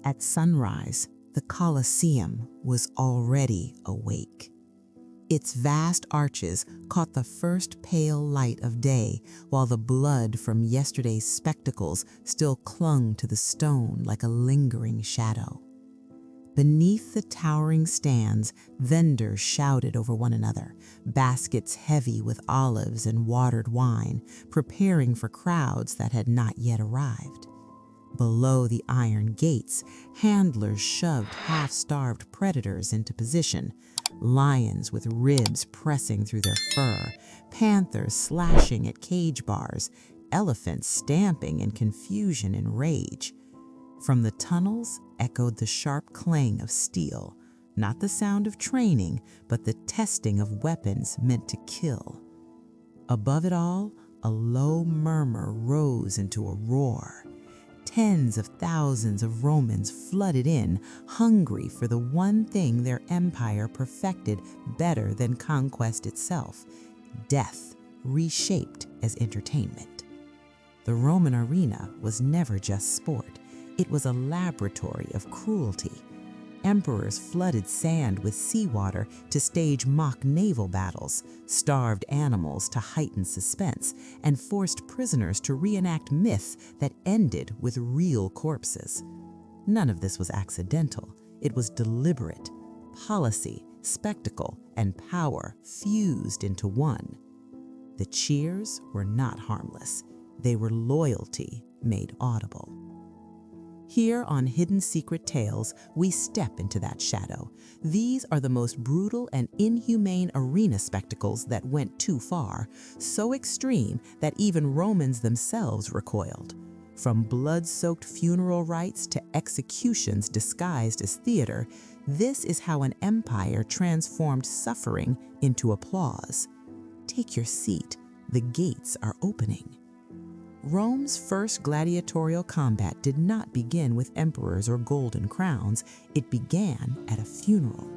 At sunrise, the Colosseum was already awake. Its vast arches caught the first pale light of day, while the blood from yesterday's spectacles still clung to the stone like a lingering shadow. Beneath the towering stands, vendors shouted over one another, baskets heavy with olives and watered wine, preparing for crowds that had not yet arrived. Below the iron gates, handlers shoved half-starved predators into position, lions with ribs pressing through their fur, panthers slashing at cage bars, elephants stamping in confusion and rage. From the tunnels echoed the sharp clang of steel, not the sound of training, but the testing of weapons meant to kill. Above it all, a low murmur rose into a roar. Tens of thousands of Romans flooded in, hungry for the one thing their empire perfected better than conquest itself: death reshaped as entertainment. The Roman arena was never just sport. It was a laboratory of cruelty. Emperors flooded sand with seawater to stage mock naval battles, starved animals to heighten suspense, and forced prisoners to reenact myths that ended with real corpses. None of this was accidental. It was deliberate. Policy, spectacle, and power fused into one. The cheers were not harmless. They were loyalty made audible. Here on Hidden Secret Tales, we step into that shadow. These are the most brutal and inhumane arena spectacles that went too far, so extreme that even Romans themselves recoiled. From blood-soaked funeral rites to executions disguised as theater, this is how an empire transformed suffering into applause. Take your seat. The gates are opening. Rome's first gladiatorial combat did not begin with emperors or golden crowns. It began at a funeral.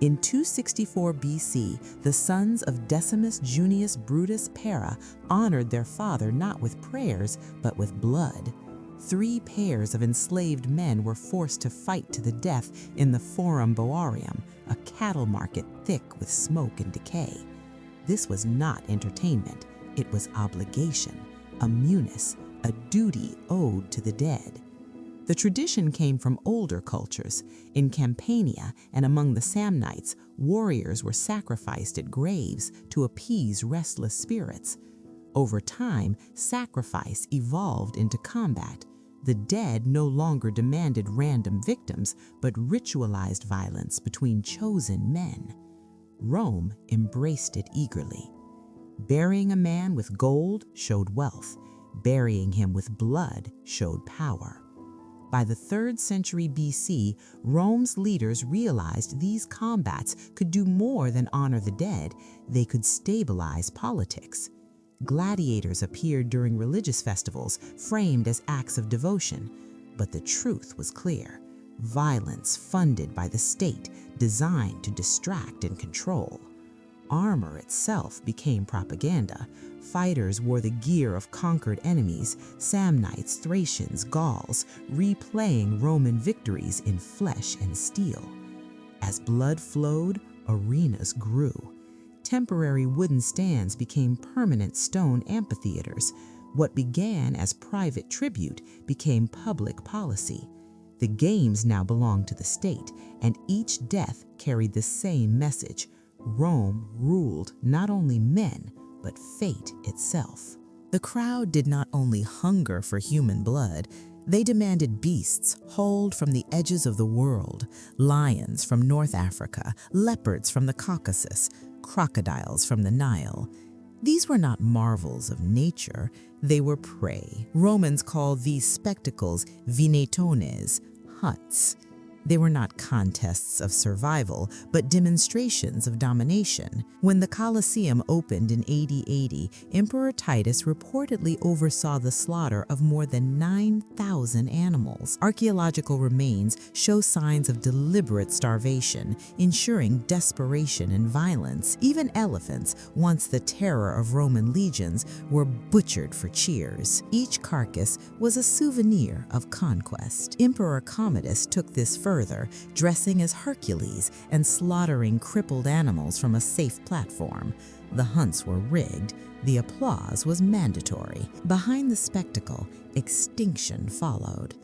In 264 BC, the sons of Decimus Junius Brutus Pera honored their father not with prayers, but with blood. 3 pairs of enslaved men were forced to fight to the death in the Forum Boarium, a cattle market thick with smoke and decay. This was not entertainment. It was obligation. A munus, a duty owed to the dead. The tradition came from older cultures. In Campania and among the Samnites, warriors were sacrificed at graves to appease restless spirits. Over time, sacrifice evolved into combat. The dead no longer demanded random victims, but ritualized violence between chosen men. Rome embraced it eagerly. Burying a man with gold showed wealth. Burying him with blood showed power. By the 3rd century BC, Rome's leaders realized these combats could do more than honor the dead. They could stabilize politics. Gladiators appeared during religious festivals, framed as acts of devotion. But the truth was clear: violence funded by the state, designed to distract and control. Armor itself became propaganda. Fighters wore the gear of conquered enemies, Samnites, Thracians, Gauls, replaying Roman victories in flesh and steel. As blood flowed, arenas grew. Temporary wooden stands became permanent stone amphitheaters. What began as private tribute became public policy. The games now belonged to the state, and each death carried the same message: Rome ruled not only men, but fate itself. The crowd did not only hunger for human blood, they demanded beasts hauled from the edges of the world: lions from North Africa, leopards from the Caucasus, crocodiles from the Nile. These were not marvels of nature, they were prey. Romans called these spectacles vinetones, huts. They were not contests of survival, but demonstrations of domination. When the Colosseum opened in AD 80, Emperor Titus reportedly oversaw the slaughter of more than 9,000 animals. Archaeological remains show signs of deliberate starvation, ensuring desperation and violence. Even elephants, once the terror of Roman legions, were butchered for cheers. Each carcass was a souvenir of conquest. Emperor Commodus took this further, dressing as Hercules and slaughtering crippled animals from a safe platform. The hunts were rigged. The applause was mandatory. Behind the spectacle, extinction followed.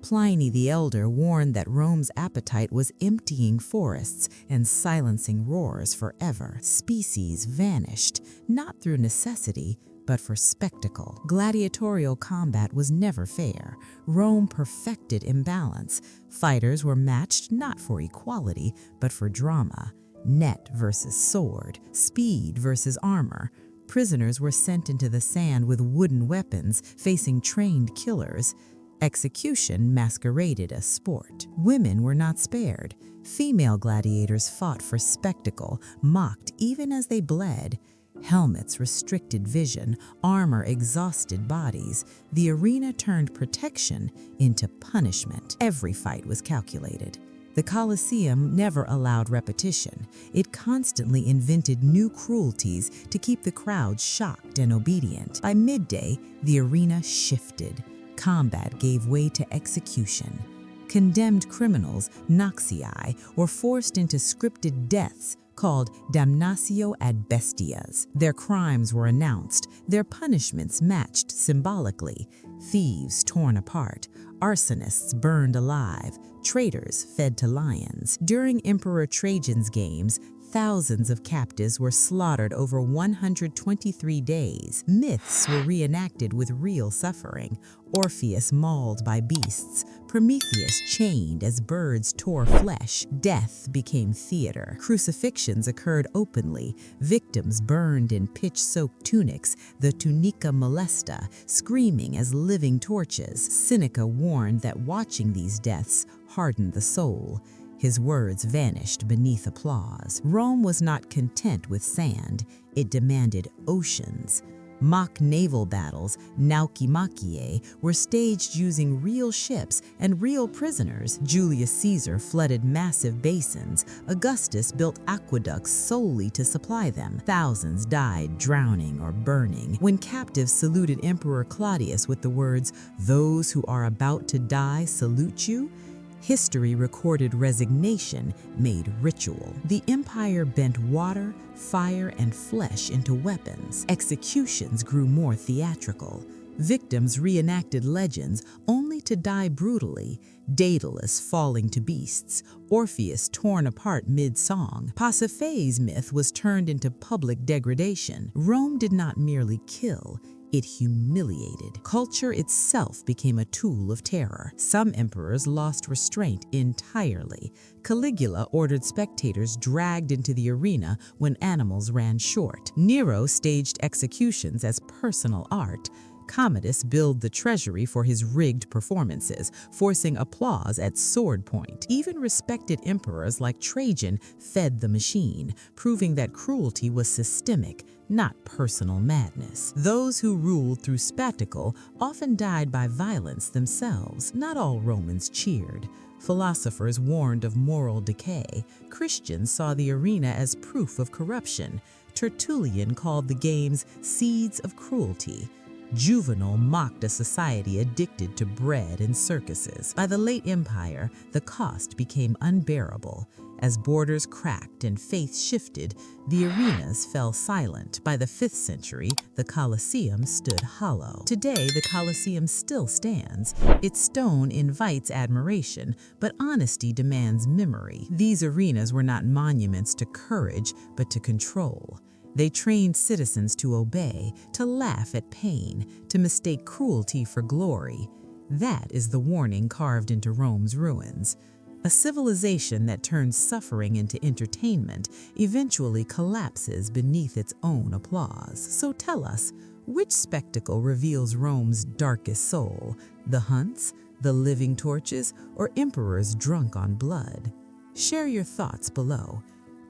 Pliny the Elder warned that Rome's appetite was emptying forests and silencing roars forever. Species vanished, not through necessity, but for spectacle. Gladiatorial combat was never fair. Rome perfected imbalance. Fighters were matched not for equality, but for drama. Net versus sword, speed versus armor. Prisoners were sent into the sand with wooden weapons, facing trained killers. Execution masqueraded as sport. Women were not spared. Female gladiators fought for spectacle, mocked even as they bled. Helmets restricted vision, armor exhausted bodies. The arena turned protection into punishment. Every fight was calculated. The Colosseum never allowed repetition. It constantly invented new cruelties to keep the crowd shocked and obedient. By midday, the arena shifted. Combat gave way to execution. Condemned criminals, noxii, were forced into scripted deaths called damnatio ad bestias. Their crimes were announced, their punishments matched symbolically. Thieves torn apart, arsonists burned alive, traitors fed to lions. During Emperor Trajan's games, thousands of captives were slaughtered over 123 days. Myths were reenacted with real suffering. Orpheus mauled by beasts, Prometheus chained as birds tore flesh. Death became theater. Crucifixions occurred openly, victims burned in pitch-soaked tunics, the tunica molesta, screaming as living torches. Seneca warned that watching these deaths hardened the soul. His words vanished beneath applause. Rome was not content with sand. It demanded oceans. Mock naval battles, naukimachiae, were staged using real ships and real prisoners. Julius Caesar flooded massive basins. Augustus built aqueducts solely to supply them. Thousands died drowning or burning. When captives saluted Emperor Claudius with the words, "Those who are about to die salute you," history recorded resignation made ritual. The empire bent water, fire, and flesh into weapons. Executions grew more theatrical. Victims reenacted legends only to die brutally. Daedalus falling to beasts, Orpheus torn apart mid-song. Pasiphae's myth was turned into public degradation. Rome did not merely kill, it humiliated. Culture itself became a tool of terror. Some emperors lost restraint entirely. Caligula ordered spectators dragged into the arena when animals ran short. Nero staged executions as personal art. Commodus billed the treasury for his rigged performances, forcing applause at sword point. Even respected emperors like Trajan fed the machine, proving that cruelty was systemic, not personal madness. Those who ruled through spectacle often died by violence themselves. Not all Romans cheered. Philosophers warned of moral decay. Christians saw the arena as proof of corruption. Tertullian called the games seeds of cruelty. Juvenal mocked a society addicted to bread and circuses. By the late Empire, the cost became unbearable. As borders cracked and faith shifted, the arenas fell silent. By the 5th century, the Colosseum stood hollow. Today, the Colosseum still stands. Its stone invites admiration, but honesty demands memory. These arenas were not monuments to courage, but to control. They trained citizens to obey, to laugh at pain, to mistake cruelty for glory. That is the warning carved into Rome's ruins. A civilization that turns suffering into entertainment eventually collapses beneath its own applause. So tell us, Which spectacle reveals Rome's darkest soul, the hunts, the living torches, or emperors drunk on blood? Share your thoughts below.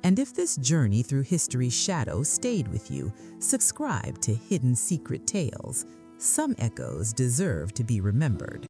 And if this journey through history's shadow stayed with you, subscribe to Hidden Secret Tales. Some echoes deserve to be remembered.